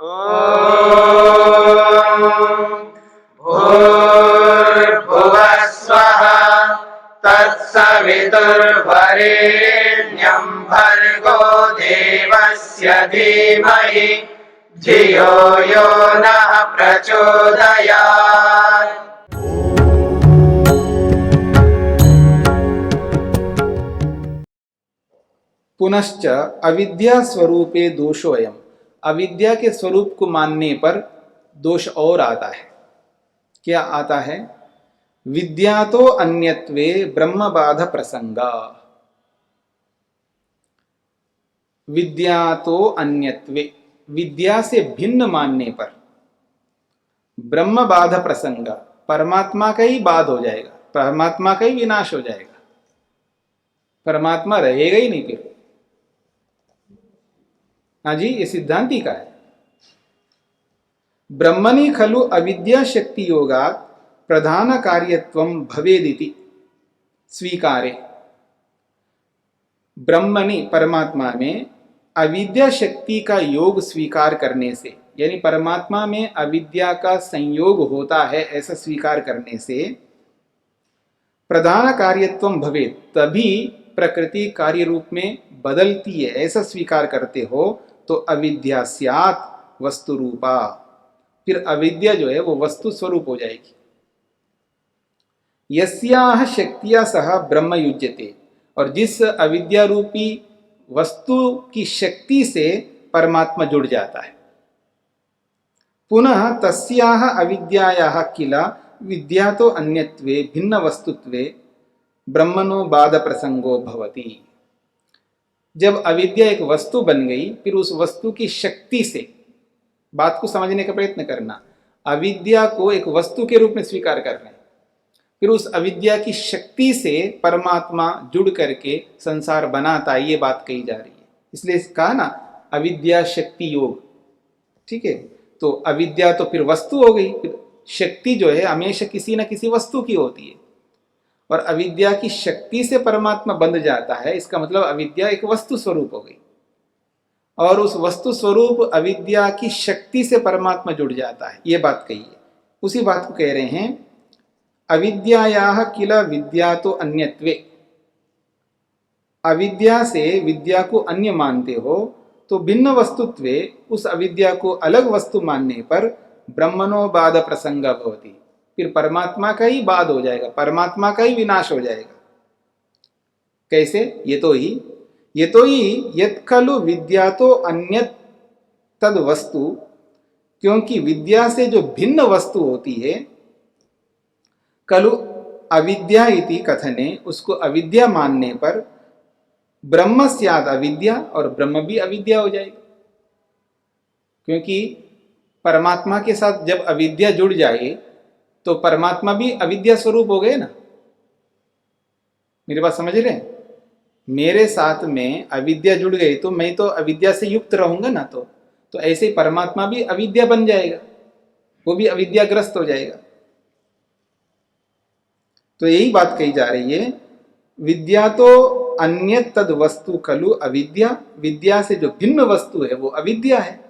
भूर्भुवः स्वः तत्सवितुर्वरेण्यं भर्गो देवस्य धीमहि धियो यो नः प्रचोदयात्। पुनश्च अविद्या स्वरूपे दोषोयम, अविद्या के स्वरूप को मानने पर दोष और आता है। क्या आता है? विद्या तो अन्यत्वे ब्रह्म बाध प्रसंगा, विद्या तो अन्यत्वे, विद्या से भिन्न मानने पर ब्रह्म बाध प्रसंगा, परमात्मा का ही बाध हो जाएगा, परमात्मा का ही विनाश हो जाएगा, परमात्मा रहेगा ही नहीं फिर। हाँ जी, ये सिद्धांति का है। ब्रह्मणि खलु अविद्या शक्ति योगात् प्रधान कार्यत्वं भवेदिति स्वीकारे। ब्रह्मणि, परमात्मा में अविद्या शक्ति का योग स्वीकार करने से, यानी परमात्मा में अविद्या का संयोग होता है ऐसा स्वीकार करने से प्रधान कार्यत्वं भवेत्, तभी प्रकृति कार्य रूप में बदलती है ऐसा स्वीकार करते हो तो अविद्या स्यात् वस्तु रूपा, फिर अविद्या जो है वो वस्तु स्वरूप हो जाएगी। यस्याह शक्तिया सह ब्रह्म युज्यते, और जिस अविद्या रूपी वस्तु की शक्ति से परमात्मा जुड़ जाता है। पुनः तस्याह अविद्यायाः किला विद्या तो अन्यत्वे भिन्न वस्तुत्वे ब्रह्मणो बाध प्रसंगो भवति। जब अविद्या एक वस्तु बन गई, फिर उस वस्तु की शक्ति से, बात को समझने का प्रयत्न करना, अविद्या को एक वस्तु के रूप में स्वीकार कर रहे हैं, फिर उस अविद्या की शक्ति से परमात्मा जुड़ करके संसार बनाता है, ये बात कही जा रही है। इसलिए कहा ना अविद्या शक्ति योग, ठीक है। तो अविद्या तो फिर वस्तु हो गई, फिर शक्ति जो है हमेशा किसी न किसी वस्तु की होती है, और अविद्या की शक्ति से परमात्मा बंध जाता है, इसका मतलब अविद्या एक वस्तु स्वरूप हो गई, और उस वस्तु स्वरूप अविद्या की शक्ति से परमात्मा जुड़ जाता है, ये बात कही है। उसी बात को कह रहे हैं अविद्यायाः किल विद्या तो अन्यत्वे, अविद्या से विद्या को अन्य मानते हो तो भिन्न वस्तुत्वे, उस अविद्या को अलग वस्तु मानने पर ब्रह्मणो बाध प्रसंग भवति, फिर परमात्मा का ही बाध हो जाएगा, परमात्मा का ही विनाश हो जाएगा। कैसे? ये तो ही यत् खलु विद्या तो अन्यत् तद वस्तु, क्योंकि विद्या से जो भिन्न वस्तु होती है, खलु अविद्या इति कथने, उसको अविद्या मानने पर ब्रह्म स्यात् अविद्या, और ब्रह्म भी अविद्या हो जाएगी। क्योंकि परमात्मा के साथ जब अविद्या जुड़ जाए तो परमात्मा भी अविद्या स्वरूप हो गए ना। मेरी बात समझ रहे हैं? मेरे साथ में अविद्या जुड़ गई तो मैं तो अविद्या से युक्त रहूंगा ना, तो ऐसे ही परमात्मा भी अविद्या बन जाएगा, वो भी अविद्याग्रस्त हो जाएगा। तो यही बात कही जा रही है, विद्या तो अन्य तद वस्तु खलु अविद्या, विद्या से जो भिन्न वस्तु है वो अविद्या है।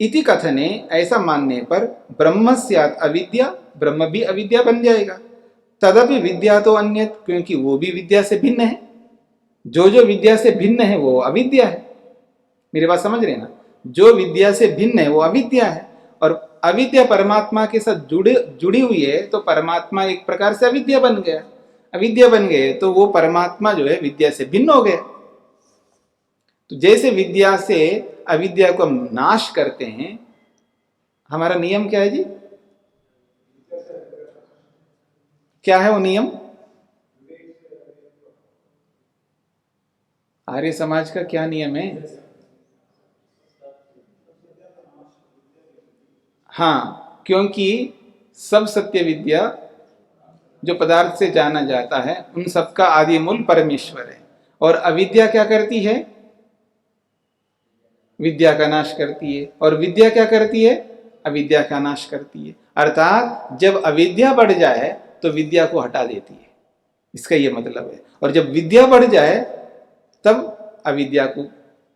इति कथने, ऐसा मानने पर ब्रह्म स्यात् अविद्या, ब्रह्म भी अविद्या बन जाएगा। तदपि विद्या तो अन्य, क्योंकि वो भी विद्या से भिन्न है, जो विद्या से भिन्न है वो अविद्या है। मेरी बात समझ रहे हैं ना? जो विद्या से भिन्न है वो अविद्या है, और अविद्या परमात्मा के साथ जुड़ी हुई है, तो परमात्मा एक प्रकार से अविद्या बन गया, अविद्या बन गए तो वो परमात्मा जो है विद्या से भिन्न हो गया। तो जैसे विद्या से अविद्या को हम नाश करते हैं, हमारा नियम क्या है जी? क्या है वो नियम? आर्य समाज का क्या नियम है? हाँ, क्योंकि सब सत्य विद्या जो पदार्थ से जाना जाता है उन सबका आदि मूल परमेश्वर है, और अविद्या क्या करती है? विद्या का नाश करती है, और विद्या क्या करती है? अविद्या का नाश करती है। अर्थात जब अविद्या बढ़ जाए तो विद्या को हटा देती है, इसका ये मतलब है। और जब विद्या बढ़ जाए तब अविद्या को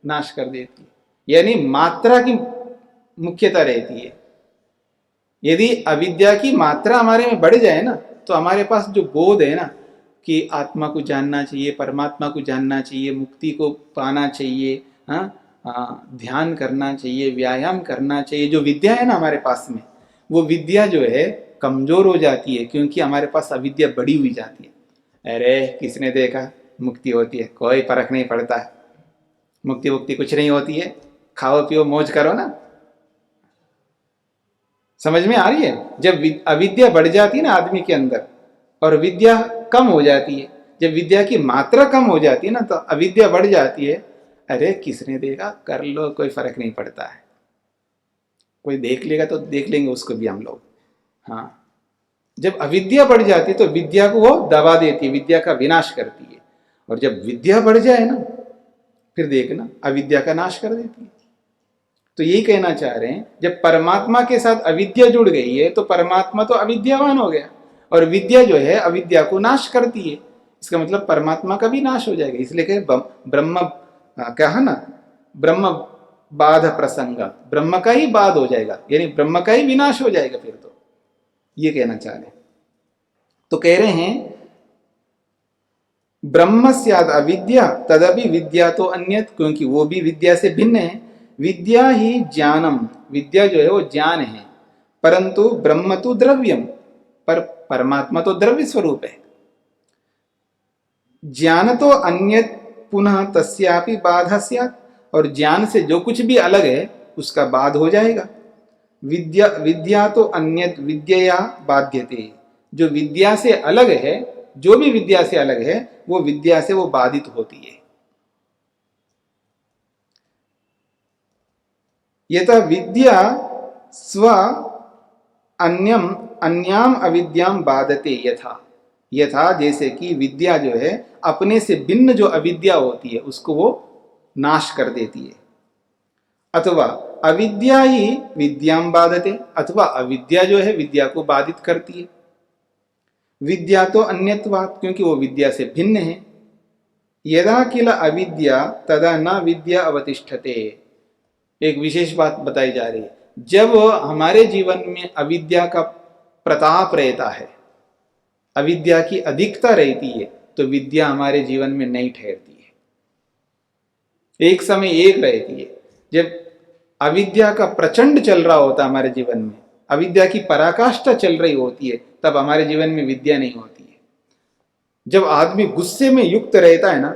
नाश कर देती है। यानी मात्रा की मुख्यता रहती है। यदि अविद्या की मात्रा हमारे में बढ़ जाए ना, तो हमारे पास जो बोध है ना कि आत्मा को जानना चाहिए, परमात्मा को जानना चाहिए, मुक्ति को पाना चाहिए, ध्यान करना चाहिए, व्यायाम करना चाहिए, जो विद्या है ना हमारे पास में, वो विद्या जो है कमजोर हो जाती है, क्योंकि हमारे पास अविद्या बढ़ी हुई जाती है। अरे किसने देखा मुक्ति होती है, कोई फर्क नहीं पड़ता है, मुक्ति वुक्ति कुछ नहीं होती है, खाओ पियो मौज करो ना। समझ में आ रही है? जब अविद्या बढ़ जाती है ना आदमी के अंदर और विद्या कम हो जाती है, जब विद्या की मात्रा कम हो जाती है ना तो अविद्या बढ़ जाती है। अरे किसने देखा, कर लो, कोई फर्क नहीं पड़ता है, कोई देख लेगा तो देख लेंगे उसको भी हम लोग। हाँ, जब अविद्या बढ़ जाती है तो विद्या को वो दबा देती है, विद्या का विनाश करती है। और जब विद्या बढ़ जाए ना, फिर देखना अविद्या का नाश कर देती है। तो यही कहना चाह रहे हैं, जब परमात्मा के साथ अविद्या जुड़ गई है तो परमात्मा तो अविद्यावान हो गया, और विद्या जो है अविद्या को नाश करती है। इसका मतलब परमात्मा का भी नाश हो जाएगा। इसलिए कहे ब्रह्म, कहा ना, ब्रह्म बाध प्रसंग, ब्रह्म का ही बाध हो जाएगा, यानी ब्रह्म का ही विनाश हो जाएगा फिर तो, ये कहना चाह रहे हैं। तो कह रहे हैं ब्रह्म स्याद अविद्या तदपि विद्या तो अन्यत, क्योंकि वो भी विद्या से भिन्न है। विद्या ही ज्ञानम, विद्या जो है वो ज्ञान है, परंतु ब्रह्म तो द्रव्यम, पर परमात्मा तो द्रव्य स्वरूप है। ज्ञान तो अन्यत पुनः तस्यापि बाधा स्यात्, और ज्ञान से जो कुछ भी अलग है उसका बाध हो जाएगा। विद्या तो अन्यत विद्यया बाध्यते, जो विद्या से अलग है, जो भी विद्या से अलग है वो विद्या से वो बाधित होती है। यथा विद्या स्व अन्यम अन्याम अविद्याम बाधते, यथा जैसे कि विद्या जो है अपने से भिन्न जो अविद्या होती है उसको वो नाश कर देती है। अथवा अविद्या ही विद्याम बाधते, अथवा अविद्या जो है विद्या को बाधित करती है। विद्या तो अन्यत्वात्, क्योंकि वो विद्या से भिन्न है। यदा किल अविद्या तदा न विद्या अवतिष्ठते, एक विशेष बात बताई जा रही है। जब हमारे जीवन में अविद्या का प्रताप रहता है, अविद्या की अधिकता रहती है, तो विद्या हमारे जीवन में नहीं ठहरती है, एक समय एक रहती है। जब अविद्या का प्रचंड चल रहा होता है हमारे जीवन में, अविद्या की पराकाष्ठा चल रही होती है, तब हमारे जीवन में विद्या नहीं होती है। जब आदमी गुस्से में युक्त रहता है ना,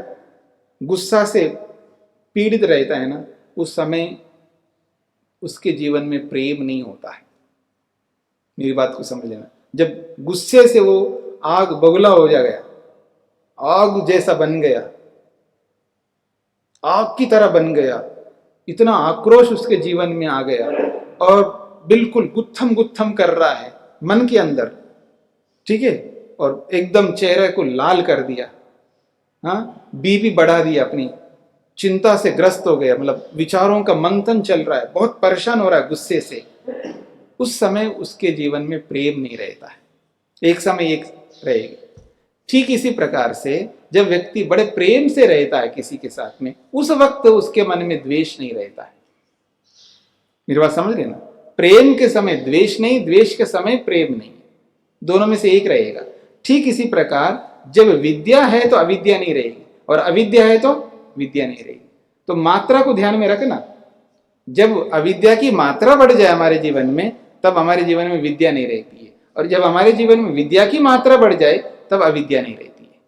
गुस्सा से पीड़ित रहता है ना, उस समय उसके जीवन में प्रेम नहीं होता है। मेरी बात को समझ लेना। जब गुस्से से वो आग बगुला हो जा गया, आग जैसा बन गया, आग की तरह बन गया, इतना आक्रोश उसके जीवन में आ गया और बिल्कुल गुत्थम गुत्थम कर रहा है मन के अंदर, ठीक है, और एकदम चेहरे को लाल कर दिया, हाँ, बीपी बढ़ा दिया, अपनी चिंता से ग्रस्त हो गया, मतलब विचारों का मंथन चल रहा है, बहुत परेशान हो रहा है गुस्से से। उस समय उसके जीवन में प्रेम नहीं रहता है, एक समय एक रहेगी। ठीक इसी प्रकार से जब व्यक्ति बड़े प्रेम से रहता है किसी के साथ में, उस वक्त उसके मन में द्वेष नहीं रहता है। मेरी बात समझ लेना, प्रेम के समय द्वेष नहीं, द्वेष के समय प्रेम नहीं, दोनों में से एक रहेगा। ठीक इसी प्रकार जब विद्या है तो अविद्या नहीं रहेगी, और अविद्या है तो विद्या नहीं रहेगी। तो मात्रा को ध्यान में रखना, जब अविद्या की मात्रा बढ़ जाए हमारे जीवन में, तब हमारे जीवन में विद्या नहीं रहती है, और जब हमारे जीवन में विद्या की मात्रा बढ़ जाए तब अविद्या नहीं रहती है।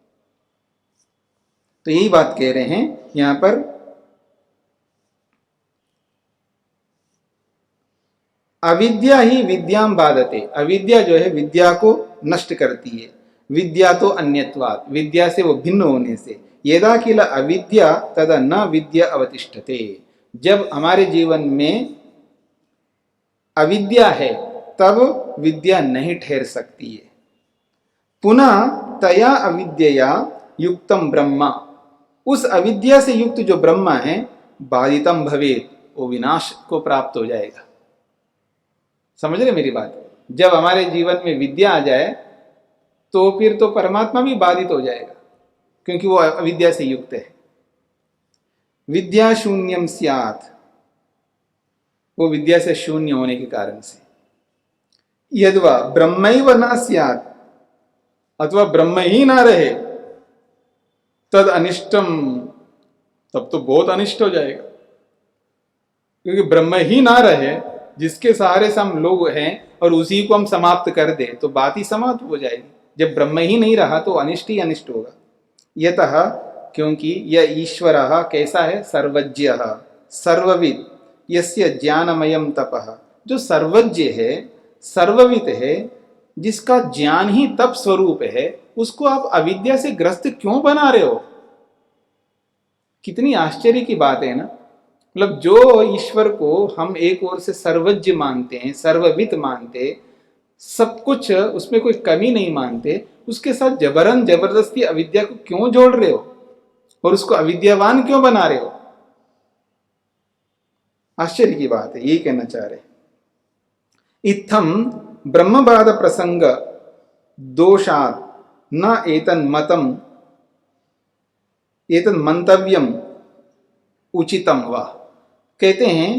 तो यही बात कह रहे हैं यहां पर, अविद्या ही विद्याम बाधते, अविद्या जो है विद्या को नष्ट करती है। विद्या तो अन्यत्वात्, विद्या से वो भिन्न होने से। यदा किल अविद्या तदा न विद्या अवतिष्ठते, जब हमारे जीवन में अविद्या है तब विद्या नहीं ठहर सकती है। पुनः तया अविद्यया युक्तम ब्रह्म, उस अविद्या से युक्त जो ब्रह्म है, बाधितम भवेत, वो विनाश को प्राप्त हो जाएगा। समझ रहे मेरी बात? जब हमारे जीवन में विद्या आ जाए तो फिर तो परमात्मा भी बाधित हो जाएगा, क्योंकि वो अविद्या से युक्त है। विद्या शून्यम स्यात्, वो विद्या से शून्य होने के कारण से। यद्वा ब्रह्मैव न स्यात्, अथवा ब्रह्म ही ना रहे, तद अनिष्टम, तब तो बहुत अनिष्ट हो जाएगा। क्योंकि ब्रह्म ही ना रहे, जिसके सहारे से हम लोग हैं, और उसी को हम समाप्त कर दे तो बात ही समाप्त हो जाएगी। जब ब्रह्म ही नहीं रहा तो अनिष्ट ही अनिष्ट होगा। यतः, क्योंकि यह ईश्वर कैसा है, सर्वज्ञ सर्वविद, यस्य ज्ञानमयम तपः, जो सर्वज्ञ है, सर्वविद है, जिसका ज्ञान ही तप स्वरूप है, उसको आप अविद्या से ग्रस्त क्यों बना रहे हो? कितनी आश्चर्य की बात है ना। मतलब जो ईश्वर को हम एक ओर से सर्वज्ञ मानते हैं, सर्वविद मानते, सब कुछ उसमें कोई कमी नहीं मानते, उसके साथ जबरन जबरदस्ती अविद्या को क्यों जोड़ रहे हो और उसको अविद्यावान क्यों बना रहे हो? आश्चर्य की बात है, यही कहना चाह रहे। इत्थम ब्रह्मवाद प्रसंग दोषात् न एतन मतम एतन मंतव्यम उचितम वा। कहते हैं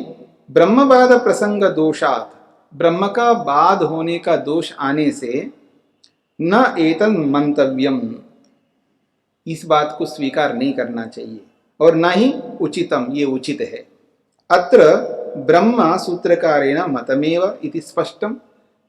ब्रह्मवाद प्रसंग दोषात्, ब्रह्म का बाद होने का दोष आने से, न एतन मंतव्यम, इस बात को स्वीकार नहीं करना चाहिए, और न ही उचितम, ये उचित है। अत्र ब्रह्म सूत्रकारेण मतमेव इति स्पष्टम,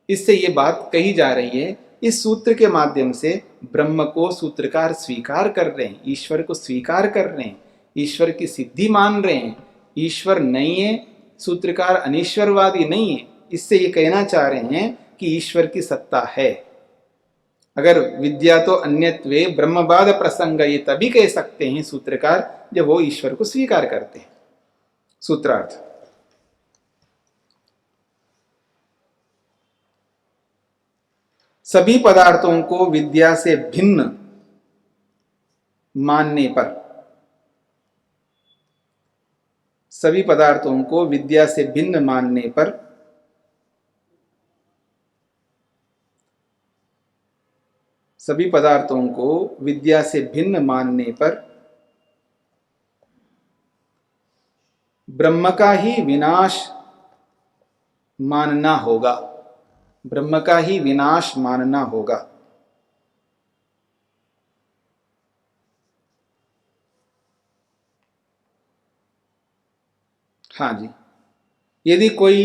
इससे ये बात कही जा रही है, इस सूत्र के माध्यम से ब्रह्म को सूत्रकार स्वीकार कर रहे हैं, ईश्वर को स्वीकार कर रहे हैं, ईश्वर की सिद्धि मान रहे हैं। ईश्वर नहीं है, सूत्रकार अनीश्वरवादी नहीं है, इससे ये कहना चाह रहे हैं कि ईश्वर की सत्ता है। अगर विद्या तो अन्यत्वे ब्रह्मवाद प्रसंग, ये तभी कह सकते हैं सूत्रकार जब वो ईश्वर को स्वीकार करते हैं। सूत्रार्थ, सभी पदार्थों को विद्या से भिन्न मानने पर, सभी पदार्थों को विद्या से भिन्न मानने पर सभी पदार्थों को विद्या से भिन्न मानने पर ब्रह्म का ही विनाश मानना होगा, ब्रह्म का ही विनाश मानना होगा। हाँ जी, यदि कोई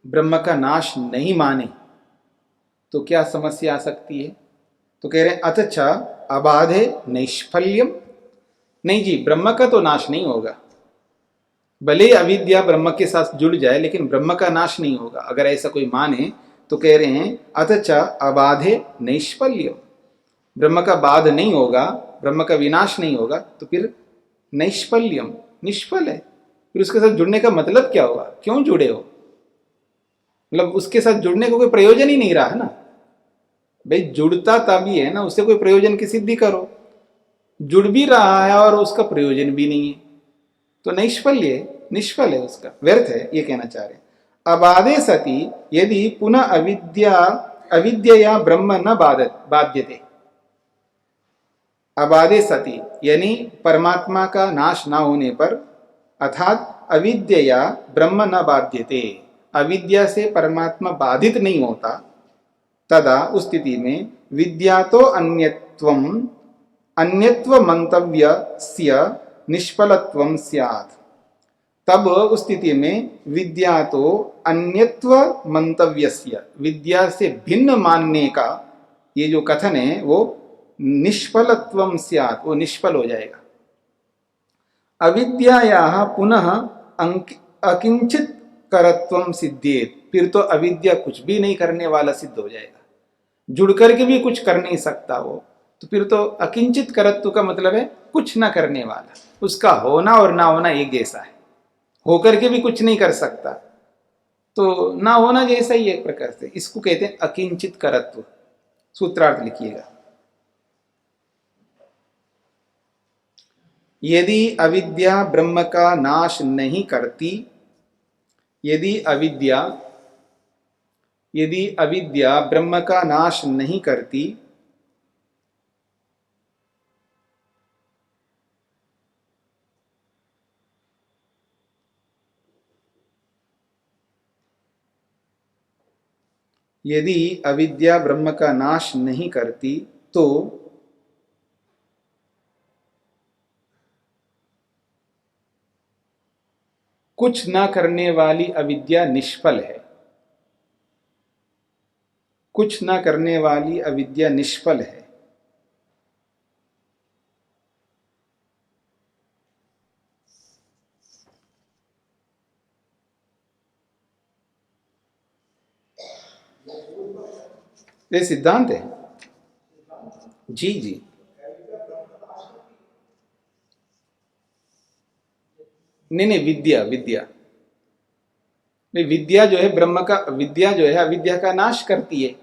ब्रह्म का नाश नहीं माने तो क्या समस्या आ सकती है? तो कह रहे हैं अथच अबाधे नैष्फल्यम, नहीं जी, ब्रह्म का तो नाश नहीं होगा, भले ही अविद्या ब्रह्म के साथ जुड़ जाए लेकिन ब्रह्म का नाश नहीं होगा। अगर ऐसा कोई माने तो कह रहे हैं अथच अबाधे नैष्फल्यम, ब्रह्म का बाध नहीं होगा, ब्रह्म का विनाश नहीं होगा, तो फिर नैष्फल्यम, निष्फल है। फिर उसके साथ जुड़ने का मतलब क्या होगा? क्यों जुड़े हो? मतलब उसके साथ जुड़ने को कोई प्रयोजन ही नहीं रहा है ना भाई। जुड़ता तभी है ना, उससे कोई प्रयोजन की सिद्धि करो। जुड़ भी रहा है और उसका प्रयोजन भी नहीं है, तो नैष्फल्य, निष्फल है, उसका व्यर्थ है, ये कहना चाह रहे हैं। अबाधे सति यदि पुनः अविद्या ब्रह्म न बाध्यते, अबाधे सति यानी परमात्मा का नाश ना होने पर, अर्थात अविद्या ब्रह्म न बाध्यते, अविद्या से परमात्मा बाधित नहीं होता, तदा उस स्थिति में विद्या तो अन्यत्व मंतव्यस्य निष्फलत्वं स्यात्, तब उस स्थिति में विद्या तो अन्यत्व मंतव्यस्य, विद्या से भिन्न मानने का ये जो कथन है वो निष्फलत्वं स्यात्, वो निष्फल हो जाएगा। अविद्यायाः पुनः अकिंचित करत्वं सिद्धेत, फिर तो अविद्या कुछ भी नहीं करने वाला सिद्ध हो जाएगा, जुड़ करके भी कुछ कर नहीं सकता वो, तो फिर तो अकिंचित करत्व का मतलब है कुछ ना करने वाला, उसका होना और ना होना एक जैसा है, होकर के भी कुछ नहीं कर सकता, तो ना होना जैसा ही एक प्रकार से, इसको कहते हैं अकिंचित करत्व। सूत्रार्थ लिखिएगा, यदि अविद्या ब्रह्म का नाश नहीं करती, यदि अविद्या ब्रह्म का नाश नहीं करती, यदि अविद्या ब्रह्म का नाश नहीं करती तो कुछ न करने वाली अविद्या निष्फल है। कुछ न करने वाली अविद्या निष्फल है। ये सिद्धांत है। जी जी। नहीं नहीं, विद्या विद्या नहीं, विद्या जो है ब्रह्म का, विद्या जो है अविद्या का नाश करती है।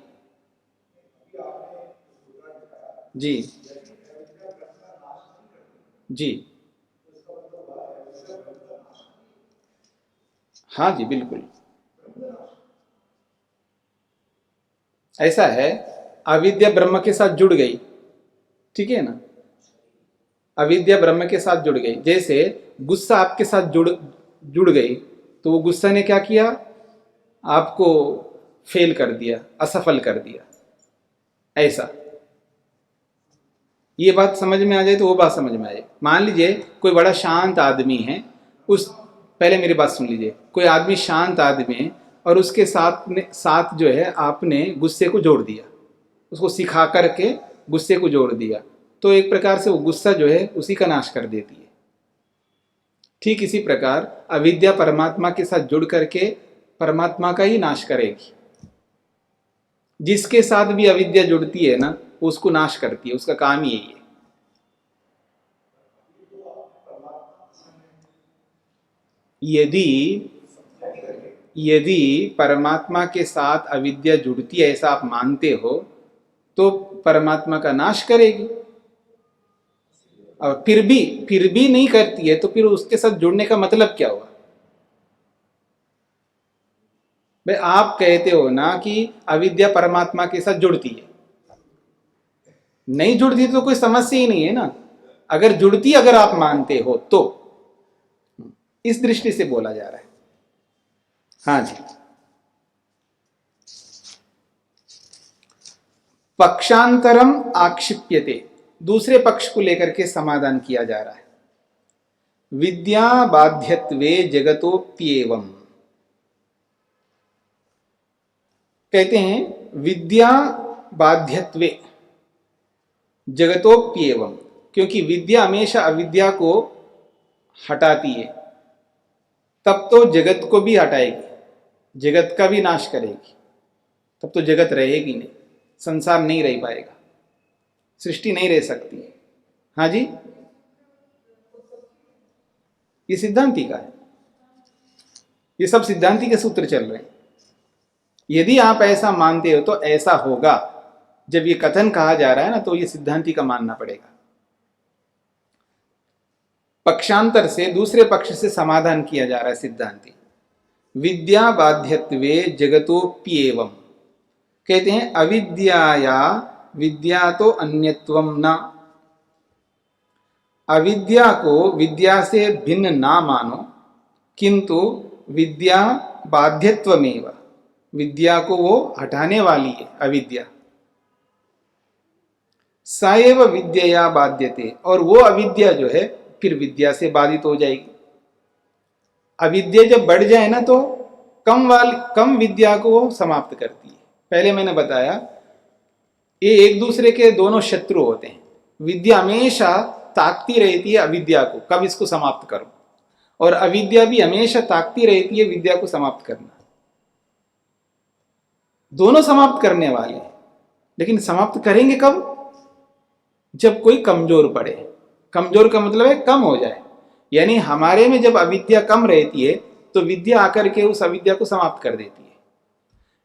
जी जी। हाँ जी बिल्कुल ऐसा है। अविद्या ब्रह्म के साथ जुड़ गई, ठीक है ना। अविद्या ब्रह्म के साथ जुड़ गई। जैसे गुस्सा आपके साथ जुड़ गई, तो वो गुस्सा ने क्या किया, आपको फेल कर दिया, असफल कर दिया। ऐसा ये बात समझ में आ जाए तो वो बात समझ में आ जाए। मान लीजिए कोई बड़ा शांत आदमी है, उस पहले मेरी बात सुन लीजिए। कोई आदमी शांत आदमी है और उसके साथ जो है आपने गुस्से को जोड़ दिया, उसको सिखा करके गुस्से को जोड़ दिया, तो एक प्रकार से वो गुस्सा जो है उसी का नाश कर देती है। ठीक इसी प्रकार अविद्या परमात्मा के साथ जुड़ करके परमात्मा का ही नाश करेगी। जिसके साथ भी अविद्या जुड़ती है ना, उसको नाश करती है, उसका काम ही यही है। यदि परमात्मा के साथ अविद्या जुड़ती है ऐसा आप मानते हो, तो परमात्मा का नाश करेगी। और फिर भी नहीं करती है, तो फिर उसके साथ जुड़ने का मतलब क्या हुआ? भाई आप कहते हो ना कि अविद्या परमात्मा के साथ जुड़ती है, नहीं जुड़ती तो कोई समस्या ही नहीं है ना। अगर जुड़ती अगर आप मानते हो तो इस दृष्टि से बोला जा रहा है। हाँ जी। पक्षांतरम आक्षिप्यते, दूसरे पक्ष को लेकर के समाधान किया जा रहा है। विद्या बाध्यत्वे जगतोप्येवम्, कहते हैं विद्या बाध्यत्वे जगतोप्येवम्, क्योंकि विद्या हमेशा अविद्या को हटाती है, तब तो जगत को भी हटाएगी, जगत का भी नाश करेगी। तब तो जगत रहेगी नहीं, संसार नहीं रह पाएगा, सृष्टि नहीं रह सकती है। हाँ जी, ये सिद्धांति का है, ये सब सिद्धांति के सूत्र चल रहे हैं। यदि आप ऐसा मानते हो तो ऐसा होगा। जब ये कथन कहा जा रहा है ना, तो ये सिद्धांति का मानना पड़ेगा। पक्षांतर से, दूसरे पक्ष से समाधान किया जा रहा है सिद्धांति। विद्या बाध्यत्वे जगतोप्येवम्, कहते हैं अविद्याया विद्या तो अन्यत्वम न, अविद्या को विद्या से भिन्न ना मानो, किंतु विद्या बाध्यत्वमेव, विद्या को वो हटाने वाली है अविद्या। साएव विद्या बाध्यते, और वो अविद्या जो है फिर विद्या से बाधित हो जाएगी। अविद्या जब बढ़ जाए ना, तो कम विद्या को वो समाप्त करती है। पहले मैंने बताया ये एक दूसरे के दोनों शत्रु होते हैं। विद्या हमेशा ताकती रहती है अविद्या को, कब इसको समाप्त करो, और अविद्या भी हमेशा ताकती रहती है विद्या को समाप्त करना। दोनों समाप्त करने वाले हैं, लेकिन समाप्त करेंगे कब? जब कोई कमजोर पड़े। कमजोर का मतलब है कम हो जाए, यानी हमारे में जब अविद्या कम रहती है तो विद्या आकर के उस अविद्या को समाप्त कर देती है।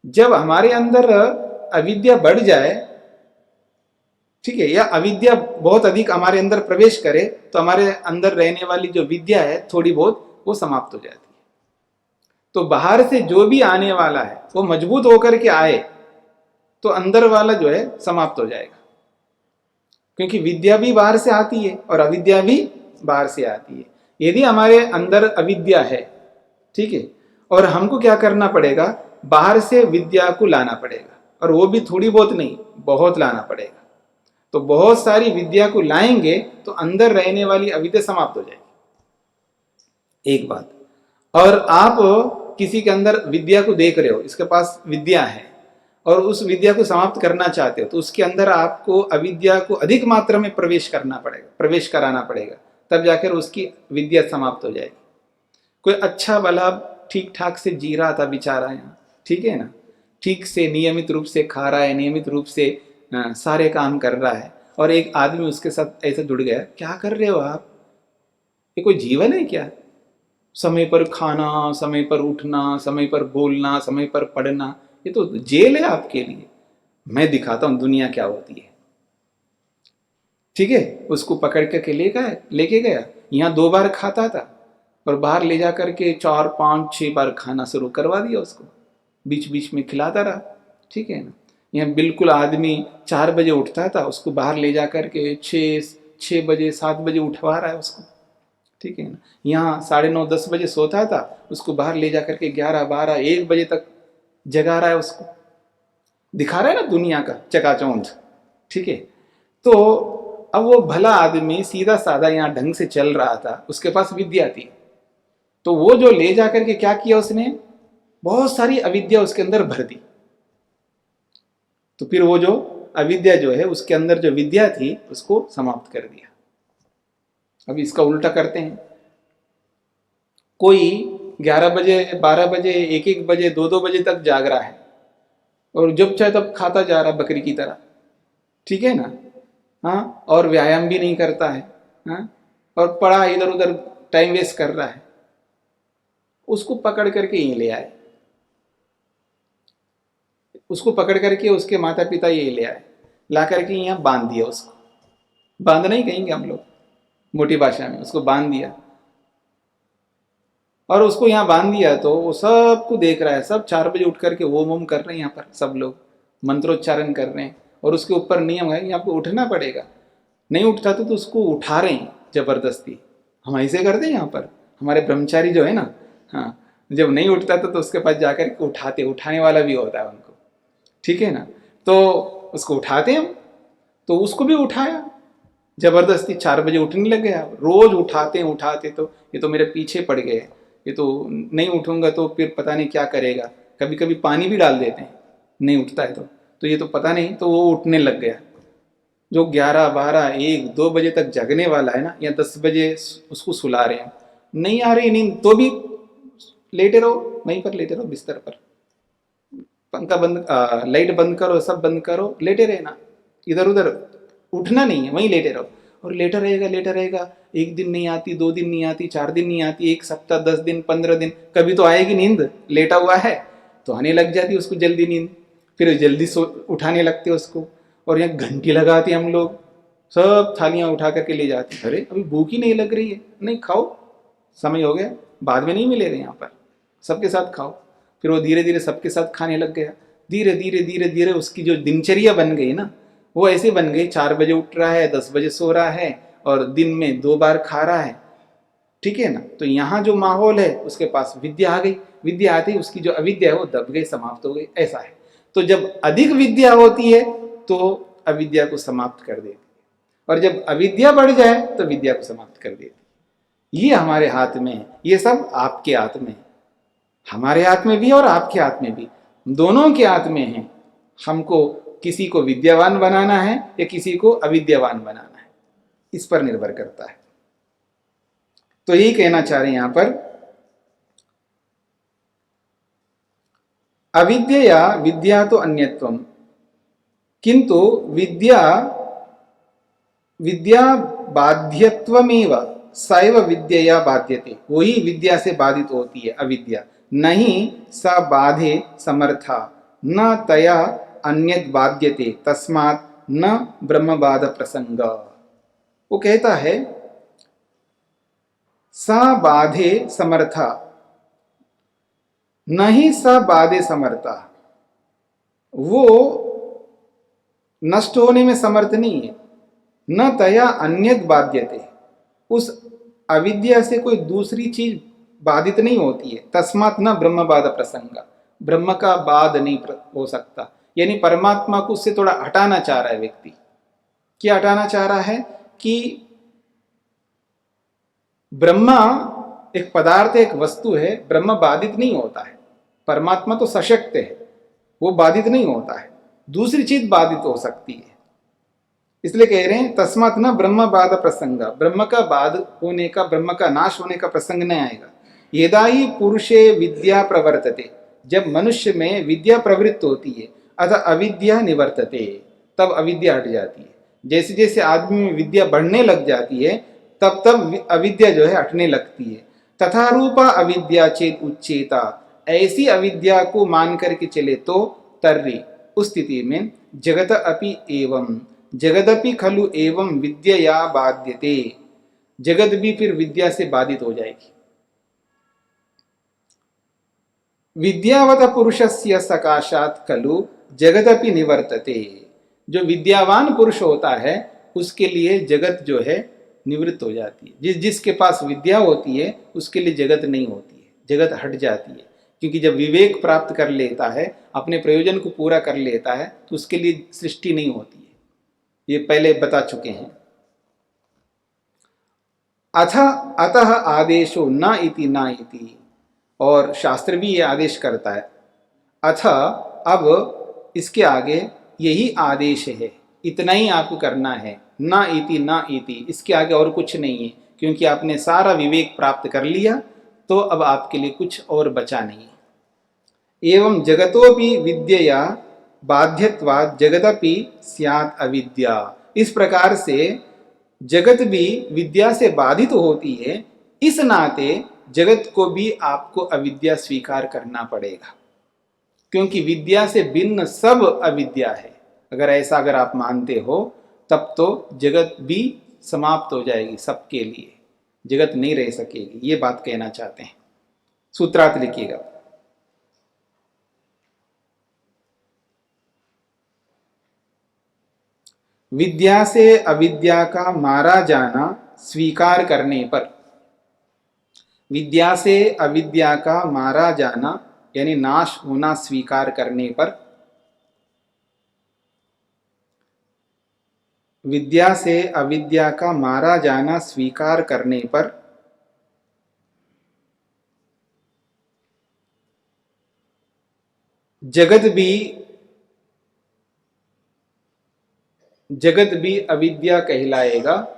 जब हमारे अंदर अविद्या बढ़ जाए, ठीक है, या अविद्या बहुत अधिक हमारे अंदर प्रवेश करे, तो हमारे अंदर रहने वाली जो विद्या है थोड़ी बहुत वो समाप्त हो जाती है। तो बाहर से जो भी आने वाला है वो मजबूत होकर के आए तो अंदर वाला जो है समाप्त हो जाएगा, क्योंकि विद्या भी बाहर से आती है और अविद्या भी बाहर से आती है। यदि हमारे अंदर अविद्या है, ठीक है, और हमको क्या करना पड़ेगा, बाहर से विद्या को लाना पड़ेगा, और वो भी थोड़ी बहुत नहीं, बहुत लाना पड़ेगा। तो बहुत सारी विद्या को लाएंगे तो अंदर रहने वाली अविद्या समाप्त हो जाएगी, एक बात। और आप किसी के अंदर विद्या को देख रहे हो, इसके पास विद्या है और उस विद्या को समाप्त करना चाहते हो, तो उसके अंदर आपको अविद्या को अधिक मात्रा में प्रवेश कराना पड़ेगा, तब जाकर उसकी विद्या समाप्त हो जाएगी। कोई अच्छा भला ठीक ठाक से जी रहा था बेचारा यहाँ, ठीक है ना, ठीक से नियमित रूप से खा रहा है, नियमित रूप से सारे काम कर रहा है, और एक आदमी उसके साथ ऐसे जुड़ गया, क्या कर रहे हो आप, ये कोई जीवन है क्या? समय पर खाना, समय पर उठना, समय पर बोलना, समय पर पढ़ना, ये तो जेल है आपके लिए। मैं दिखाता हूं दुनिया क्या होती है, ठीक है। उसको पकड़ के लेके गया, यहाँ 2 बार खाता था और बाहर ले जा करके 4, 5, 6 बार खाना शुरू करवा दिया उसको, बीच बीच में खिलाता रहा, ठीक है ना। यहाँ बिल्कुल आदमी 4 बजे उठता था, उसको बाहर ले जा करके 6 बजे 7 बजे उठवा रहा है उसको, ठीक है ना। यहाँ 9:30 10 बजे सोता था, उसको बाहर ले जा करके 11, 12, 1 बजे तक जगा रहा है उसको, दिखा रहा है ना दुनिया का चकाचौंध, ठीक है। तो अब वो भला आदमी सीधा साधा यहाँ ढंग से चल रहा था, उसके पास विद्या थी, तो वो जो ले जाकर के क्या किया उसने, बहुत सारी अविद्या उसके अंदर भर दी। तो फिर वो जो अविद्या जो है उसके अंदर जो विद्या थी उसको समाप्त कर दिया। अब इसका उल्टा करते हैं, कोई 11 बजे 12 बजे 1 बजे 2 बजे तक जाग रहा है और जब चाहे तब खाता जा रहा है बकरी की तरह, ठीक है ना, हाँ, और व्यायाम भी नहीं करता है, हाँ, और पढ़ा इधर उधर टाइम वेस्ट कर रहा है। उसको पकड़ करके यहीं ले आए, उसको पकड़ करके उसके माता पिता यहीं ले आए, ला करके यहाँ बांध दिया उसको, बांधना ही कहेंगे हम लोग मोटी भाषा में, उसको बांध दिया। और उसको यहाँ बांध दिया तो वो सबको देख रहा है, सब 4 बजे उठ करके ओम ओम कर रहे हैं, यहाँ पर सब लोग मंत्रोच्चारण कर रहे हैं, और उसके ऊपर नियम है आपको उठना पड़ेगा, नहीं उठता तो उसको उठा रहे हैं जबरदस्ती। हम ऐसे करते हैं यहाँ पर, हमारे ब्रह्मचारी जो है ना, हाँ, जब नहीं उठता तो उसके पास जाकर के उठाने वाला भी होता है उनको, ठीक है ना। तो उसको उठाते हम, तो उसको भी उठाया जबरदस्ती, 4 बजे उठने लग गया, रोज उठाते तो ये तो मेरे पीछे पड़ गए, ये तो नहीं उठूंगा तो फिर पता नहीं क्या करेगा, कभी कभी पानी भी डाल देते हैं, नहीं उठता है तो ये तो पता नहीं, तो वो उठने लग गया। जो 11, 12, 1, 2 बजे तक जगने वाला है ना, या 10 बजे उसको सुला रहे हैं, नहीं आ रही नींद तो भी लेटे रहो, वहीं पर लेटे रहो बिस्तर पर, पंखा बंद, लाइट बंद करो, सब बंद करो, लेटे रहना, इधर उधर उठना नहीं है, वहीं लेटे रहो। और लेटा रहेगा, 1 दिन नहीं आती, 2 दिन नहीं आती, 4 दिन नहीं आती, 1 सप्ताह, 10 दिन, 15 दिन, कभी तो आएगी नींद, लेटा हुआ है तो आने लग जाती उसको जल्दी नींद, फिर जल्दी उठाने लगते उसको, और यहाँ घंटी लगाते हम लोग, सब थालियां उठा करके ले जाते, अरे अभी भूख ही नहीं लग रही है, नहीं खाओ, समय हो गया, बाद में नहीं मिलेगा यहाँ पर, सबके साथ खाओ। फिर वो धीरे धीरे सबके साथ खाने लग गया, धीरे धीरे उसकी जो दिनचर्या बन गई ना, वो ऐसे बन गई, 4 बजे उठ रहा है, 10 बजे सो रहा है, और दिन में 2 बार खा रहा है, ठीक है ना। तो यहाँ जो माहौल है उसके पास विद्या आ गई, विद्या आती है, उसकी जो अविद्या है वो दब गई, समाप्त हो गई, ऐसा है। तो जब अधिक विद्या होती है तो अविद्या को समाप्त कर देती है, और जब अविद्या बढ़ जाए तो विद्या को समाप्त कर देती है। ये हमारे हाथ में है, ये सब आपके हाथ में है, हमारे हाथ में भी और आपके हाथ में भी, दोनों के हाथ में है। हमको किसी को विद्यावान बनाना है या किसी को अविद्यावान बनाना है, इस पर निर्भर करता है। तो यही कहना चाह रहे हैं यहां पर, अविद्या विद्या तो अन्यत्वम, किंतु विद्या बाध्यत्वमेव सैव विद्यया बाध्यते, वही विद्या से बाधित होती है अविद्या, नहीं स बाधे समर्था न तया अन्यत बाध्यते तस्मात् न ब्रह्मबाध प्रसंग। वो कहता है स बाधे समर्था, नहीं स बाधे समर्था, वो नष्ट होने में समर्थ नहीं है, न तया अन्यत बाध्यते, उस अविद्या से कोई दूसरी चीज बाधित नहीं होती है, तस्मात् न ब्रह्मबाध प्रसंग, ब्रह्म का बाद नहीं हो सकता। यानी परमात्मा को उससे थोड़ा हटाना चाह रहा है व्यक्ति। क्या हटाना चाह रहा है कि ब्रह्मा एक पदार्थ, एक वस्तु है, ब्रह्म बाधित नहीं होता है, परमात्मा तो सशक्त है, वो बाधित नहीं होता है, दूसरी चीज बाधित हो सकती है। इसलिए कह रहे हैं तस्मात् न ब्रह्म बाध प्रसंग, ब्रह्म का बाध होने का, ब्रह्म का नाश होने का प्रसंग नहीं आएगा। यदा ही पुरुषे विद्या प्रवर्तते, जब मनुष्य में विद्या प्रवृत्त होती है, अतः अविद्या निवर्तते, तब अविद्या हट जाती है। जैसे जैसे आदमी में विद्या बढ़ने लग जाती है तब तब अविद्या जो है हटने लगती है। तथा रूपा अविद्या चेत उच्चेता, ऐसी अविद्या को मान करके चले तो तर्री, उस स्थिति में जगत अपि एवं, जगदपि खलु एवं विद्यया बाध्यते, जगत भी फिर विद्या से बाधित हो जाएगी। विद्यावत पुरुषस्य सकाशात खलु जगदपि निवर्तते, जो विद्यावान पुरुष होता है उसके लिए जगत जो है निवृत्त हो जाती है। जिसके पास विद्या होती है उसके लिए जगत नहीं होती है, जगत हट जाती है। क्योंकि जब विवेक प्राप्त कर लेता है, अपने प्रयोजन को पूरा कर लेता है, तो उसके लिए सृष्टि नहीं होती है। ये पहले बता चुके हैं। अतः आदेशो न इति न इति, और शास्त्र भी ये आदेश करता है। अथ, अब इसके आगे यही आदेश है, इतना ही आपको करना है, न इति न इति, इसके आगे और कुछ नहीं है। क्योंकि आपने सारा विवेक प्राप्त कर लिया, तो अब आपके लिए कुछ और बचा नहीं है। एवं जगतोपि विद्यया बाध्यत्वात् जगदपि स्यात् अविद्या, इस प्रकार से जगत भी विद्या से बाधित होती है, इस नाते जगत को भी आपको अविद्या स्वीकार करना पड़ेगा। क्योंकि विद्या से भिन्न सब अविद्या है। अगर आप मानते हो तब तो जगत भी समाप्त हो जाएगी, सबके लिए जगत नहीं रह सकेगी। ये बात कहना चाहते हैं। सूत्रार्थ लिखिएगा। विद्या से अविद्या का मारा जाना स्वीकार करने पर, विद्या से अविद्या का मारा जाना यानी नाश होना स्वीकार करने पर, विद्या से अविद्या का मारा जाना स्वीकार करने पर जगत भी अविद्या कहलाएगा,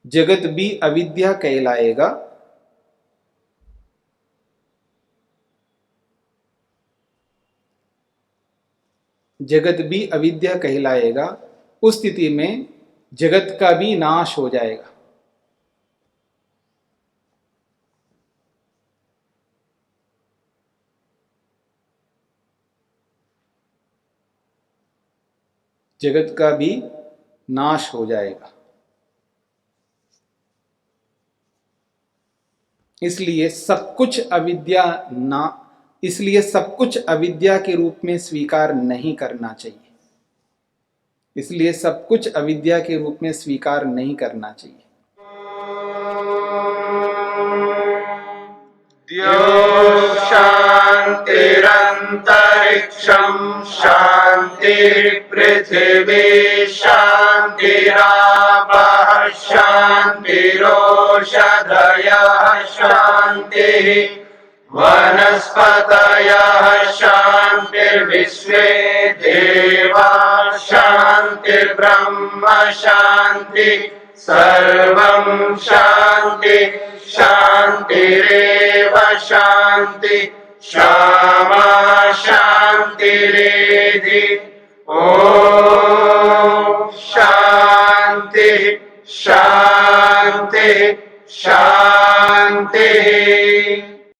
जगत भी अविद्या कहलाएगा। जगत भी अविद्या कहलाएगा, उस स्थिति में जगत का भी नाश हो जाएगा। जगत का भी नाश हो जाएगा। इसलिए सब कुछ अविद्या के रूप में स्वीकार नहीं करना चाहिए। इसलिए सब कुछ अविद्या के रूप में स्वीकार नहीं करना चाहिए। द्यौः शान्तिरन्तरिक्षं शान्तिः पृथिवी शान्तिरापः शान्तिरोषधयः शान्तिः वनस्पतयः शान्तिर्विश्वे देवाः शान्तिर्ब्रह्म शान्तिः सर्वं शान्ति शान्तिरेव शान्ति क्षमा शान्तिरेधि। ॐ शान्ति शान्ति शान्तिः।